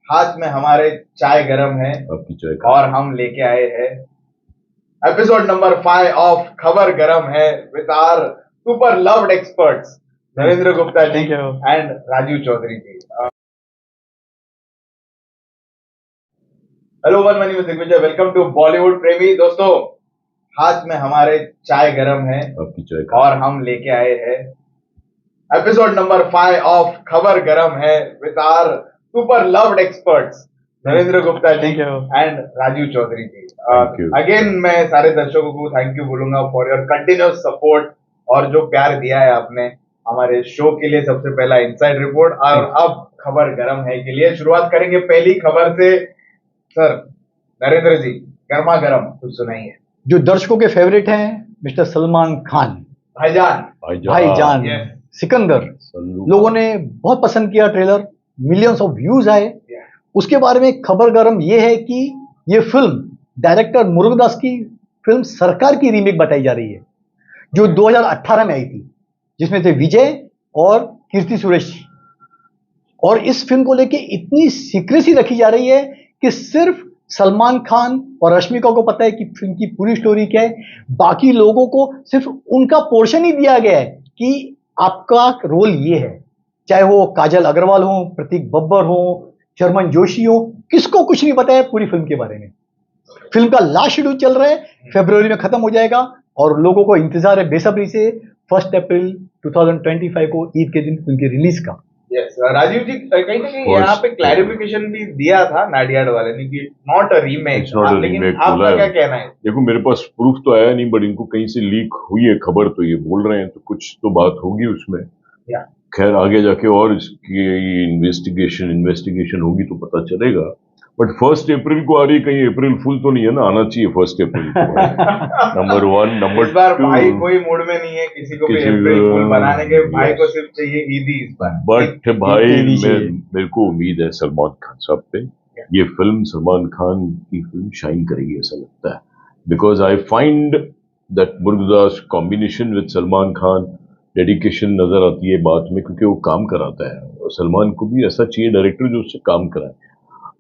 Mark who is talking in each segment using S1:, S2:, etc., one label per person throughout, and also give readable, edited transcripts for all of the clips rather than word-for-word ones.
S1: हाथ में हमारे चाय गरम है
S2: आपकी चाय
S1: और हम लेके आए हैं एपिसोड नंबर 5 ऑफ खबर गरम है with our super loved experts Narendra Gupta ji and Rajiv Chaudhary ji. Hello वन मनी Digvijay, welcome to Bollywood Premi. दोस्तों, हाथ में हमारे चाय गरम है
S2: आपकी चाय
S1: और हम लेके आए हैं एपिसोड नंबर 5 ऑफ खबर गरम है with our super loved experts Narendra Gupta ji and Rajiv Chaudhary ji. Again मैं सारे दर्शकों को थैंक यू बोलूंगा फॉर योर कंटिन्यूस सपोर्ट और जो प्यार दिया है आपने हमारे शो के लिए। सबसे पहला इनसाइड रिपोर्ट और अब खबर गरम है के लिए शुरुआत करेंगे पहली खबर से। सर नरेंद्र जी, गर्मा गर्म कुछ सुनाइए।
S3: जो दर्शकों के फेवरेट हैं मिस्टर सलमान खान, भाईजान सिकंदर, लोगों ने बहुत पसंद किया ट्रेलर, मिलियंस ऑफ व्यूज आए। उसके बारे में खबर गरम ये है कि ये फिल्म डायरेक्टर मुरुगदास की फिल्म सरकार की रीमेक बताई जा रही है जो 2018 में आई थी, जिसमें थे विजय और कीर्ति सुरेश। और इस फिल्म को लेके इतनी सीक्रेसी रखी जा रही है कि सिर्फ सलमान खान और रश्मिका को पता है कि फिल्म की पूरी स्टोरी क्या है। बाकी लोगों को सिर्फ उनका पोर्शन ही दिया गया है कि आपका रोल ये है, चाहे वो काजल अग्रवाल हो, प्रतीक बब्बर हो, शर्मन जोशी हो, किसको कुछ नहीं पता है पूरी फिल्म के बारे में। फिल्म का लास्ट शेड्यूल चल रहा है, फरवरी में खत्म हो जाएगा और लोगों को इंतजार है बेसब्री से 1 अप्रैल 2025 को ईद के दिन फिल्म की रिलीज का।
S1: यस राजीव जी, कहीं ना कहीं यहाँ पे क्लैरिफिकेशन भी दिया था नाडियाड वाले ने कि नॉट अ रीमेक, लेकिन आपका क्या कहना है?
S2: देखो, मेरे पास प्रूफ तो आया नहीं, बट इनको कहीं से लीक हुई है खबर, तो ये बोल रहे हैं, तो कुछ तो बात होगी उसमें। खैर आगे जाके और इसकी इन्वेस्टिगेशन होगी तो पता चलेगा। बट 1 अप्रैल को आ रही, कहीं अप्रैल फुल तो नहीं है ना? आना चाहिए 1 अप्रैल को। नंबर 1, नंबर 2,
S1: भाई कोई मूड में नहीं है किसी को भी अप्रैल फुल बनाने के। भाई को सिर्फ चाहिए ईद ही इस बार।
S2: बट भाई मेरे को उम्मीद है सलमान खान साहब पे, ये फिल्म सलमान खान की फिल्म शाइन करेगी ऐसा लगता है। Because I find that Murugadoss combination with Salman Khan, dedication नजर आती है बात में, क्योंकि वो काम कराता है और सलमान को भी ऐसा चाहिए डायरेक्टर जो उससे काम कराए।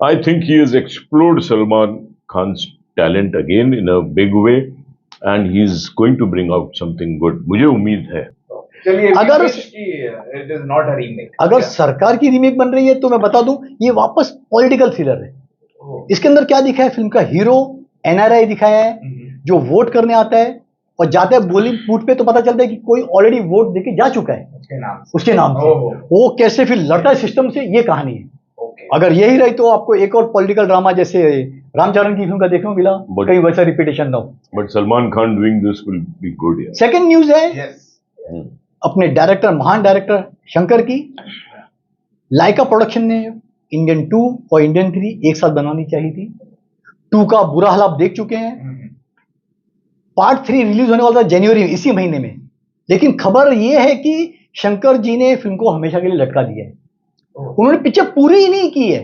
S2: I think he has explored Salman Khan's talent again in a big way, and he's going to bring out something good. मुझे उम्मीद है।
S3: अगर
S1: it is not a remake,
S3: अगर सरकार की रीमेक बन रही है तो मैं बता दूं ये वापस पॉलिटिकल थ्रिलर है। इसके अंदर क्या दिखा है, फिल्म का हीरो NRI दिखाया है जो वोट करने आता है और जाता है बॉलीवुड पे, तो पता चलता है कि कोई ऑलरेडी वोट देके जा चुका है उसके नाम से। वो कैसे फिर लड़ता है सिस्टम से, ये कहानी है। अगर यही रही तो आपको एक और पॉलिटिकल ड्रामा जैसे रामचरण की फिल्म का देखने को मिला, कहीं वैसा रिपीटेशन ना हो।
S2: But Salman Khan doing this will be good.
S3: Second news है अपने डायरेक्टर, महान डायरेक्टर शंकर की। लाइका प्रोडक्शन ने इंडियन 2 और इंडियन 3 एक साथ बनानी चाहिए थी। 2 का बुरा हाल आप देख चुके हैं। पार्ट 3 रिलीज होने वाला था जनवरी में, इसी महीने में। लेकिन खबर यह है कि शंकर जी ने फिल्म को हमेशा के लिए लटका दिया है। उन्होंने पिक्चर पूरी ही नहीं की है।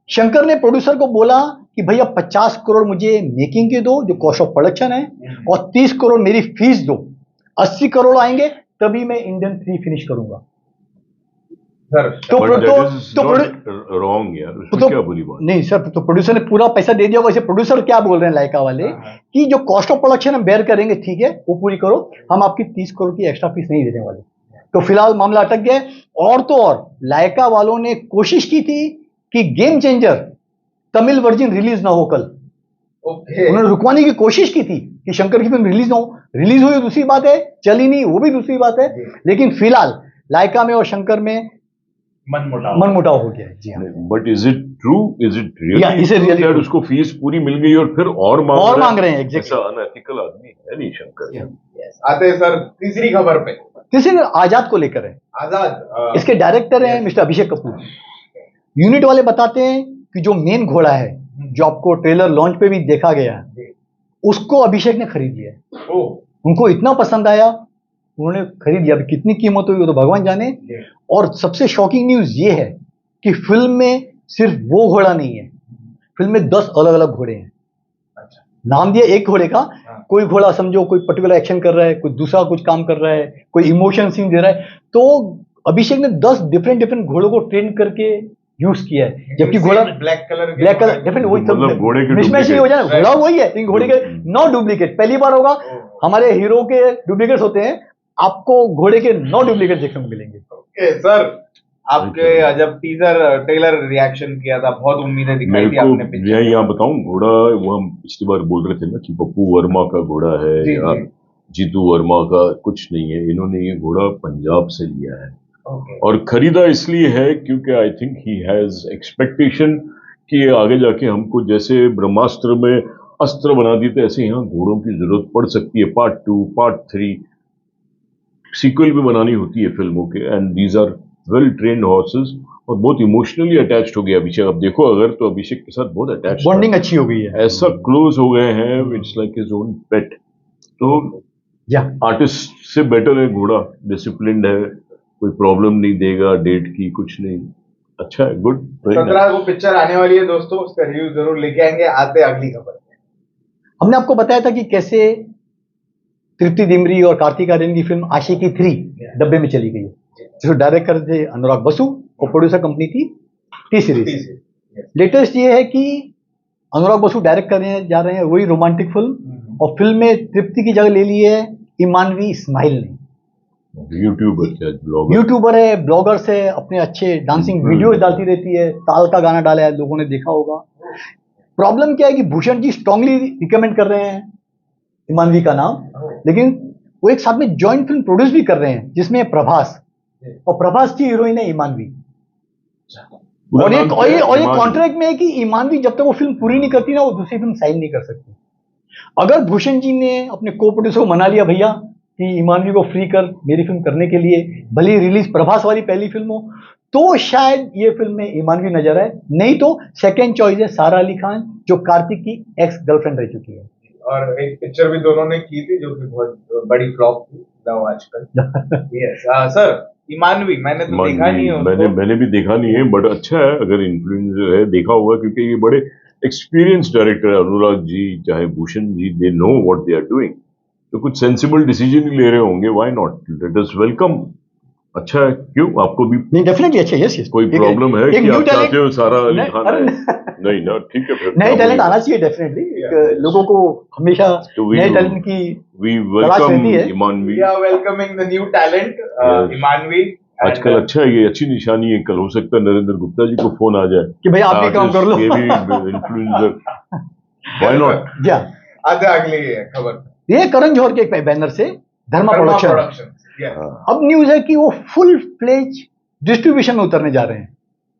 S3: शंकर ने प्रोड्यूसर को बोला कि भैया 50 करोड़ मुझे मेकिंग के दो जो कॉस्ट ऑफ प्रोडक्शन है, और 30 करोड़ मेरी फीस दो। 80 करोड़ आएंगे तभी मैं इंडियन 3 फिनिश करूंगा।
S2: क्या बुरी बात
S3: नहीं सर, तो प्रोड्यूसर ने पूरा पैसा दे दिया। वैसे प्रोड्यूसर क्या बोल रहे हैं लाइका वाले कि जो कॉस्ट ऑफ प्रोडक्शन हम बेयर करेंगे, ठीक है वो पूरी करो, हम आपकी 30 करोड़ की एक्स्ट्रा फीस नहीं देने वाले। तो फिलहाल मामला अटक गया। और तो और लाइका वालों ने कोशिश की थी कि game changer Tamil version release ना हो कल। उन्होंने रुकवाने की कोशिश की थी कि शंकर की फिल्म रिलीज ना हो। रिलीज हुई दूसरी बात है, चली नहीं वो भी दूसरी बात है। लेकिन फिलहाल लाइका में और शंकर में मनमुटाव हो गया है। जी हाँ।
S2: But is it true, is it really that उसको फीस पूरी मिल गई और फिर और मांग रहे हैं?
S3: एग्जैक्टली,
S2: अनएथिकल आदमी है नहीं शंकर।
S1: आते हैं सर तीसरी खबर पे।
S3: तीसरी आजाद को लेकर है।
S1: आजाद
S3: इसके डायरेक्टर हैं मिस्टर अभिषेक कपूर। यूनिट वाले बताते हैं कि जो मेन घोड़ा है, जो आपको ट्रेलर लॉन्च पे भी देखा गया है, उसको अभिषेक ने खरीद लिया है। उनको इतना पसंद आया, उन्होंने खरीद लिया। अभी कितनी कीमत हुई वो तो भगवान जाने। और सबसे शॉकिंग न्यूज ये है कि फिल्म में सिर्फ वो घोड़ा नहीं है, फिल्म में 10 अलग अलग घोड़े हैं। नाम दिया एक घोड़े का, कोई घोड़ा समझो कोई पर्टिकुलर एक्शन कर रहा है, कोई दूसरा कुछ काम कर रहा है, कोई इमोशन सीन दे रहा है। तो अभिषेक ने 10 डिफरेंट घोड़ों को ट्रेन करके यूज किया है, जबकि घोड़ा
S1: ब्लैक कलर
S3: डेफिनेटली वही
S2: मतलब घोड़े के
S3: मिसमैच नहीं हो जाए, घोड़ा वही है लेकिन घोड़े के 9 डुप्लीकेट पहली बार होगा। हमारे हीरो के डुप्लीकेट्स होते हैं, आपको घोड़े के 9 डुप्लीकेट देखने को मिलेंगे।
S1: ओके सर, आपके जब टीजर ट्रेलर रिएक्शन किया था, बहुत उम्मीदें दिखाई थी आपने पिक्चर।
S2: मैं यहाँ बताऊं, घोड़ा वो हम पिछली बार बोल रहे थे ना कि पप्पू वर्मा का घोड़ा है या जीतू वर्मा का, कुछ नहीं है। इन्होंने ये घोड़ा पंजाब से लिया है और खरीदा इसलिए है क्योंकि I think he has expectation कि आगे जाके हमको जैसे ब्रह्मास्त्र में अस्त्र बना दी थे, ऐसे यहाँ घोड़ों की जरूरत पड़ सकती है। पार्ट 2, पार्ट 3 सीक्वल भी बनानी होती है फिल्मों के, and these are well trained horses और बहुत इमोशनली अटैच्ड हो गया अभिषेक। अब देखो अगर तो अभिषेक के साथ बहुत अटैच,
S3: बॉन्डिंग अच्छी हो गई है,
S2: ऐसा क्लोज हो गए हैं, इट्स लाइक हिज ओन पेट। तो आर्टिस्ट से बेटर है घोड़ा, डिसिप्लिन्ड है, कोई प्रॉब्लम नहीं देगा डेट की, कुछ नहीं, अच्छा है, गुड।
S1: 17 को पिक्चर आने वाली है दोस्तों, उसका रिव्यू जरूर लेके आएंगे। आते अगली खबर।
S3: हमने आपको बताया था कि कैसे तृप्ति डिमरी और कार्तिक आर्यन की फिल्म आशिकी 3 डब्बे में चली गई है, जिसको डायरेक्ट कर थे अनुराग बसु और प्रोड्यूसर कंपनी थी टी सीरीज। लेटेस्ट ये है कि अनुराग बसु डायरेक्ट करने जा रहे हैं वही रोमांटिक फिल्म, और फिल्म में तृप्ति की जगह ले ली है इमानवी इस्माइल ने। यूट्यूबर है, ब्लॉगर्स है, अपने अच्छे डांसिंग वीडियोस डालती रहती है, ताल का गाना डाला है, लोगों ने देखा होगा। प्रॉब्लम क्या है कि भूषण जी स्ट्रांगली रिकमेंड कर रहे हैं इमानवी का नाम, लेकिन वो एक साथ में जॉइंट फिल्म प्रोड्यूस भी कर रहे हैं जिसमें प्रभास, और प्रभास की हीरोइन है इमानवी। और ये कॉन्ट्रैक्ट में है कि इमानवी जब तक वो फिल्म पूरी नहीं करती ना, वो दूसरी फिल्म साइन नहीं कर सकती। अगर भूषण जी ने अपने को प्रोड्यूसर को मना लिया, भैया कि इमानवी को फ्री कर मेरी फिल्म करने के लिए, भले रिलीज प्रभास वाली पहली फिल्म हो, तो शायद ये फिल्म में इमानवी नजर आए, नहीं तो सेकंड चॉइस है सारा अली खान, जो कार्तिक की एक्स गर्लफ्रेंड रह चुकी है।
S1: और एक पिक्चर भी दोनों ने की थी जो कि बहुत बड़ी फ्लॉप थी, लव आजकल। यस सर, इमानवी मैंने तो देखा नहीं है,
S2: मैंने भी देखा नहीं है, बट अच्छा है अगर इन्फ्लुएंसर है, देखा होगा, क्योंकि ये बड़े एक्सपीरियंस डायरेक्टर है अनुराग जी चाहे Bhushan ji, they know what they are doing, तो कुछ सेंसिबल डिसीजन ही ले रहे होंगे, why not, let us welcome. अच्छा है, क्यों आपको भी
S3: नहीं डेफिनेटली अच्छा, यस
S2: कोई प्रॉब्लम है कि आप चाहते हो सारा अली खान आए? नहीं ना, ठीक है, फिर
S3: नए टैलेंट आना चाहिए डेफिनेटली, लोगों को हमेशा नए टैलेंट की तलाश रहती है।
S2: Imanvi,
S1: we are welcoming the new talent Imanvi.
S2: आजकल अच्छा है, ये अच्छी निशानी है, कल हो सकता है नरेंद्र गुप्ता जी को फोन आ जाए
S3: कि भाई आप भी काम कर लो,
S2: ये भी इन्फ्लुएंसर, व्हाई नॉट।
S1: आते अगली खबर,
S3: ये करण जौहर के एक बैनर से धर्मा प्रोडक्शन। अब न्यूज है कि वो फुल फ्लेज डिस्ट्रीब्यूशन में उतरने जा रहे हैं।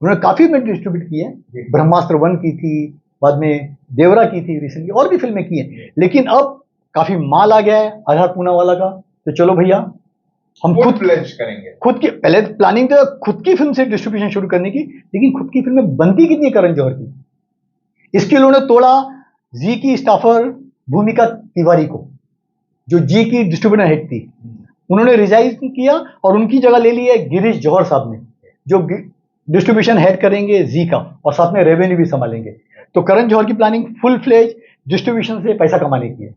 S3: उन्होंने काफी फिल्में डिस्ट्रीब्यूट की है, ब्रह्मास्त्र 1 की थी, बाद में देवरा की थी रिसेंटली, और भी फिल्में की हैं, लेकिन अब काफी माल आ गया है आधार पूनावाला का, तो चलो भैया हम खुद
S1: फ्लेज करेंगे।
S3: खुद की पहले प्लानिंग तो खुद की फिल्म से डिस्ट्रीब्यूशन शुरू करने की, लेकिन खुद की फिल्में बनती कितनी है करण जौहर की, इसके उन्होंने तोड़ा जी की स्टाफर भूमिका तिवारी को, जो जी की डिस्ट्रीब्यूटर हेड थी, उन्होंने रिजाइन किया और उनकी जगह ले ली है गिरीश जौहर साहब ने, जो डिस्ट्रीब्यूशन हेड करेंगे जी का और साथ में रेवेन्यू भी संभालेंगे। तो करण जौहर की प्लानिंग फुल फ्लेज डिस्ट्रीब्यूशन से पैसा कमाने की है।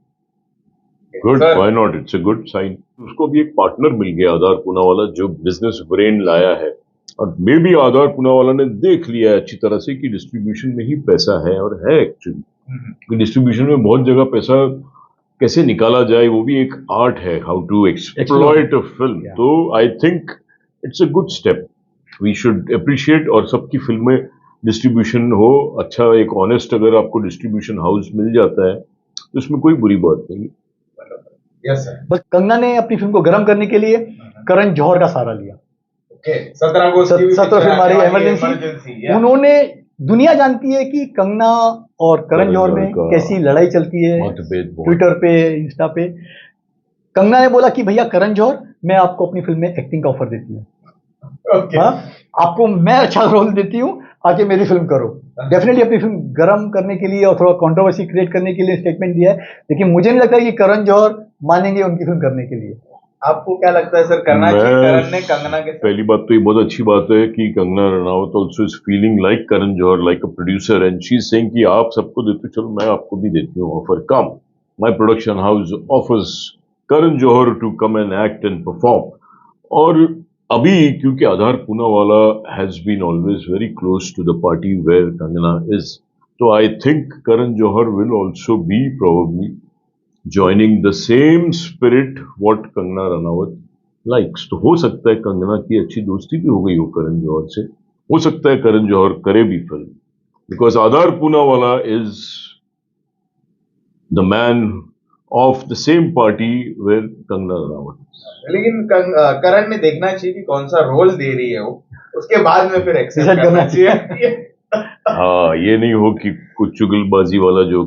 S2: Good, why not, it's a good sign. उसको भी एक पार्टनर मिल गया आधार पूनावाला, जो बिजनेस ब्रेन लाया है, और मे बी आधार पूनावाला ने देख लिया है अच्छी तरह से कि डिस्ट्रीब्यूशन में ही पैसा है, और है एक्चुअली डिस्ट्रीब्यूशन में बहुत जगह पैसा कैसे निकाला जाए, वो भी एक आर्ट है, how to exploit a film. तो I think it's a good step, we should appreciate, और सबकी फिल्में डिस्ट्रीब्यूशन हो अच्छा, एक ऑनेस्ट अगर आपको डिस्ट्रीब्यूशन हाउस मिल जाता है तो इसमें कोई बुरी बात नहीं।
S1: Yes sir.
S3: बस कंगना ने अपनी फिल्म को गर्म करने के लिए करण जौहर का सहारा लिया।
S1: 17
S3: फिल्म आ रही है इमरजेंसी। उन्होंने, दुनिया जानती है कि कंगना और करण जौहर में कैसी लड़ाई चलती है ट्विटर पे, इंस्टा पे। कंगना ने बोला कि भैया करण जौहर, मैं आपको अपनी फिल्म में एक्टिंग का ऑफर देती हूँ, आपको मैं अच्छा रोल देती हूँ, आके मेरी फिल्म करो। डेफिनेटली अपनी फिल्म गर्म करने के लिए और थोड़ा कंट्रोवर्सी क्रिएट करने के लिए स्टेटमेंट दिया है, लेकिन मुझे नहीं लगता कि करण जौहर मानेंगे उनकी फिल्म करने के लिए।
S1: आपको क्या लगता है सर, करना चाहिए करण ने कंगना के?
S2: पहली बात तो ये बहुत अच्छी बात है कि Kangana Ranaut also is feeling like Karan Johar, like a producer, and she is saying कि आप सबको देते हो, चलो मैं आपको भी देती हूँ offer, come my production house offers Karan Johar to come and act and perform. और अभी क्योंकि Aadhar Poonawalla has been always very close to the party where Kangana is, तो I think Karan Johar will also be probably joining the same spirit what Kangana Ranaut likes. तो हो सकता है कंगना की अच्छी दोस्ती भी हो गई हो करण जौहर से, हो सकता है करण जौहर करे भी film, because Aadhaar Poonawalla is the man of the same party where Kangana Ranaut.
S1: लेकिन करण ने देखना चाहिए कि कौन सा रोल दे रही है वो, उसके बाद में फिर एक्सेप्ट करना चाहिए.
S2: हाँ, ये नहीं हो कि कुछ चुगलबाजी वाला जो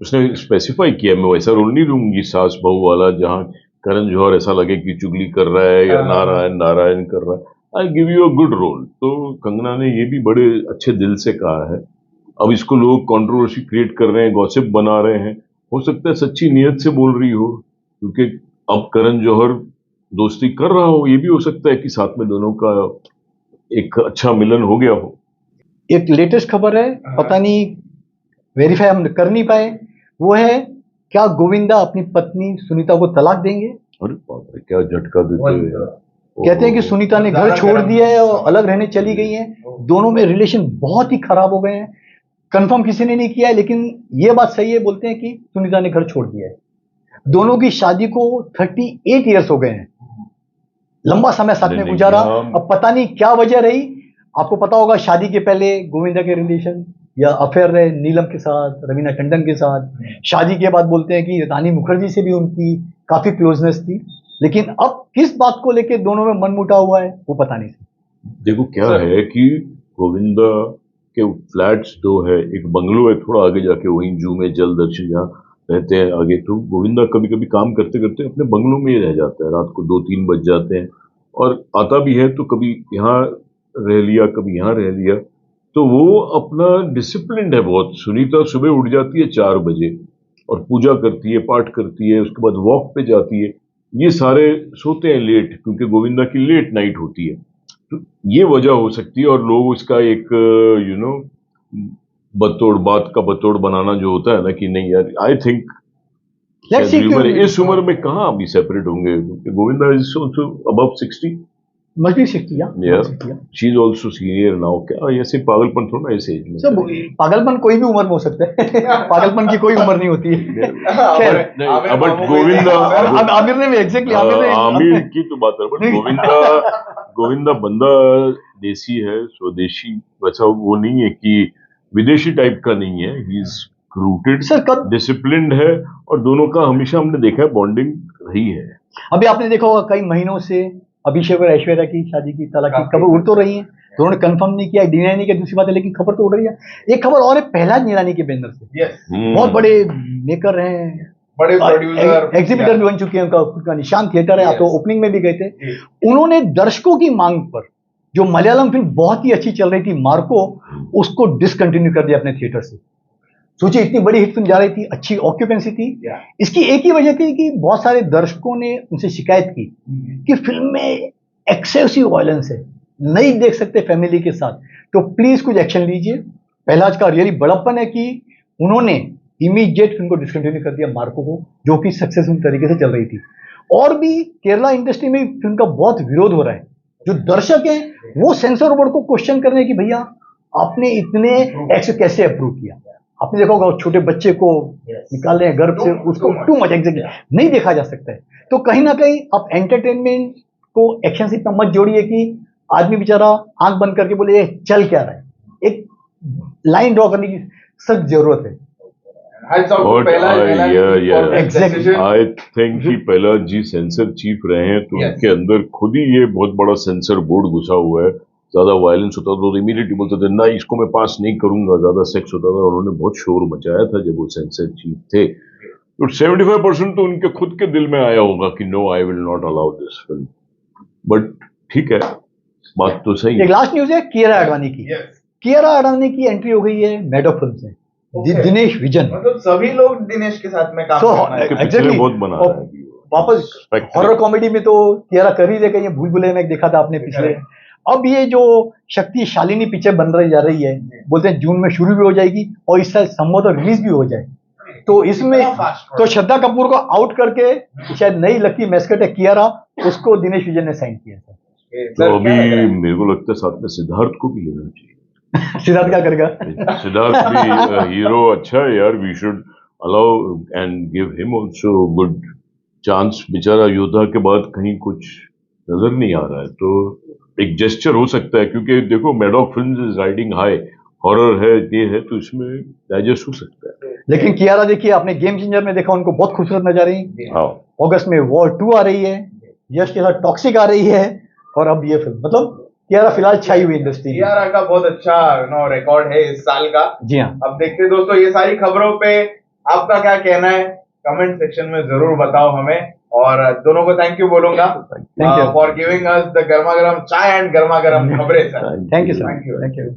S2: उसने स्पेसिफाई किया, मैं वैसा रोल नहीं दूंगी सास बहू वाला जहां करण जौहर ऐसा लगे कि चुगली कर रहा है या नारायण नारायण कर रहा है. I give you a good role. तो कंगना ने ये भी बड़े अच्छे दिल से कहा है. अब इसको लोग कंट्रोवर्सी क्रिएट कर रहे हैं, गॉसिप बना रहे हैं, हो सकता है सच्ची नीयत से बोल रही हो, क्योंकि अब करण जौहर दोस्ती कर रहा हो, ये भी हो सकता है कि साथ में दोनों का एक अच्छा मिलन हो गया हो.
S3: एक लेटेस्ट खबर है, पता नहीं वेरीफाई हम कर नहीं पाए, वो है क्या गोविंदा अपनी पत्नी सुनीता को तलाक देंगे?
S2: अरे बाप रे, क्या झटका देते हैं.
S3: कहते हैं कि सुनीता ने घर छोड़ दिया है और अलग रहने चली गई है. दोनों में रिलेशन बहुत ही खराब हो गए हैं. कंफर्म किसी ने नहीं किया है, लेकिन ये बात सही है, बोलते हैं कि सुनीता ने घर छोड़ दिया है. दोनों की शादी को 38 ईयर्स हो गए हैं, लंबा समय साथ में गुजारा. अब पता नहीं क्या वजह रही. आपको पता होगा शादी के पहले गोविंदा के रिलेशन या अफेयर रहे नीलम के साथ, रवीना टंडन के साथ. शादी के बाद बोलते हैं कि रानी मुखर्जी से भी उनकी काफी क्लोजनेस थी, लेकिन अब किस बात को लेके दोनों में मनमुटा हुआ है वो पता नहीं.
S2: देखो क्या है कि गोविंदा के फ्लैट्स दो है, एक बंगलो है थोड़ा आगे जाके, वहीं जू में जल दर्शन जहाँ रहते हैं आगे. तो गोविंदा कभी कभी काम करते करते अपने बंगलो में ही रह जाता है, रात को 2-3 बज जाते हैं, और आता भी है तो कभी यहाँ रह लिया कभी यहाँ रह लिया. तो वो अपना डिसिप्लिन है बहुत. सुनीता सुबह उठ जाती है 4 बजे और पूजा करती है, पाठ करती है, उसके बाद वॉक पे जाती है. ये सारे सोते हैं लेट, क्योंकि गोविंदा की लेट नाइट होती है. तो ये वजह हो सकती है. और लोग उसका एक बतौड़ बात का बतौड़ बनाना जो होता है ना कि नहीं यार, आई थिंक इस उम्र में कहाँ अभी सेपरेट होंगे, क्योंकि Govinda is also above 60.
S3: Must be 60, yeah.
S2: She is also senior now. क्या ऐसे पागलपन थोड़ा ऐसे एज में.
S3: पागलपन कोई भी उम्र में हो सकता है. पागलपन की कोई उम्र नहीं होती है.
S2: बट गोविंदा,
S3: आमिर ने भी एग्जैक्टली
S2: आमिर की तो बात है, बट गोविंदा बंदा देसी है, स्वदेशी. वैसा वो नहीं है कि विदेशी टाइप का नहीं है. ही इज रूटेड, डिसिप्लिन्ड है, और दोनों का हमेशा हमने देखा है बॉन्डिंग रही है.
S3: अभी आपने देखा होगा कई महीनों से अभिषेक और ऐश्वर्या की शादी की तलाक की खबर उड़ तो रही है. दोनों ने कंफर्म नहीं किया, डिनाई नहीं किया, दूसरी बात है, लेकिन खबर तो उड़ रही है. एक खबर और है प्रहलाद निरानी के बैनर से. बहुत बड़े मेकर हैं,
S1: बड़े प्रोड्यूसर,
S3: एग्जीबिटर भी बन चुके हैं. उनका खुद का निशान थिएटर है. आप तो ओपनिंग में भी गए थे. उन्होंने दर्शकों की मांग पर जो मलयालम फिल्म बहुत ही अच्छी चल रही थी मार्को, उसको डिसकंटिन्यू कर दिया अपने थिएटर से. सोचिए, इतनी बड़ी हिट फिल्म जा रही थी, अच्छी ऑक्यूपेंसी थी. इसकी एक ही वजह थी कि बहुत सारे दर्शकों ने उनसे शिकायत की कि फिल्म में एक्सेसिव वायलेंस है, नहीं देख सकते फैमिली के साथ, तो प्लीज कुछ एक्शन लीजिए. प्रहलाद का रियली बड़प्पन है कि उन्होंने इमीडिएट फिल्म को डिसकंटिन्यू कर दिया मार्को को, जो कि सक्सेसफुल तरीके से चल रही थी. और भी केरला इंडस्ट्री में फिल्म का बहुत विरोध हो रहा है. जो दर्शक हैं वो सेंसर बोर्ड को क्वेश्चन कर रहे हैं कि भैया आपने इतने एक्स कैसे अप्रूव किया. आपने देखा होगा छोटे बच्चे को निकाल रहे हैं गर्भ से, उसको टू मच एग्जैक्टली नहीं देखा जा सकता है. तो कहीं ना कहीं आप एंटरटेनमेंट को एक्शन से इतना मत जोड़िए कि आदमी बेचारा आंख बंद करके बोले ये चल क्या रहा है. एक लाइन ड्रॉ करने की सख्त जरूरत है.
S2: आई थिंक कि प्रहलाद जी सेंसर चीफ रहे हैं, तो उनके अंदर खुद ही ये बहुत बड़ा सेंसर बोर्ड घुसा हुआ है. ज्यादा वायलेंस होता तो इमीडिएटली बोलते थे ना इसको मैं पास नहीं करूंगा. ज्यादा सेक्स होता था, उन्होंने बहुत शोर मचाया था जब वो सेंसर चीफ थे. तो 75% तो उनके खुद के दिल में आया होगा कि no, I will not allow this film. But ठीक है, बात तो सही है.
S3: एक लास्ट न्यूज है कियारा आडवाणी की. कियारा आडवाणी की एंट्री हो गई है मैडो फिल्म से. दिनेश विजन,
S1: मतलब सभी लोग दिनेश के साथ में काम कर रहे हैं.
S3: एग्जैक्टली
S2: बहुत बना रहा है.
S3: वापस हॉरर कॉमेडी में तो कियारा कर ही रहे. कहीं भूल भुलैया में देखा था आपने पिछले. अब ये जो शक्ति शालिनी पिक्चर बन रही जा रही है, बोलते हैं जून में शुरू भी हो जाएगी और इस साल संभवतः रिलीज भी हो जाए. तो इसमें तो श्रद्धा कपूर को आउट करके शायद नई लकी मैस्कट है कियारा, उसको दिनेश विजन ने साइन किया था.
S2: तो अभी मेरे को लगता है साथ में सिद्धार्थ को भी लेना चाहिए।
S3: सिद्धार्थ क्या करेगा?
S2: सिद्धार्थ भी हीरो अच्छा है यार, we should allow and give him also good chance. बेचारा योद्धा के बाद कहीं कुछ नजर नहीं आ रहा है, तो एक जेस्चर हो सकता है, क्योंकि देखो Maddock films is riding high, horror है, ये है, तो इसमें डाइजेस्ट हो सकता है।
S3: लेकिन कियारा देखिए, आपने गेम चेंजर में देखा, उनको बहुत खूबसूरत नजर आ रही।
S2: हाँ,
S3: अगस्त में वॉर 2 आ रही है, यश के साथ टॉक्सिक आ रही है, और अब ये फिल्म, मतलब कियारा फिलहाल छाई हुई इंडस्ट्री।
S1: कियारा का बहुत अच्छा रिकॉर्ड है इस साल का।
S3: जी हाँ।
S1: अब देखते हैं दोस्तों, ये सारी खबरों पे आपका क्या कहना है, कमेंट सेक्शन में जरूर बताओ हमें। और दोनों को थैंक यू बोलूंगा फॉर गिविंग अस द गर्मा गर्म चाय एंड गर्मा गर्म खबरें sir.
S3: Thank you sir, thank you.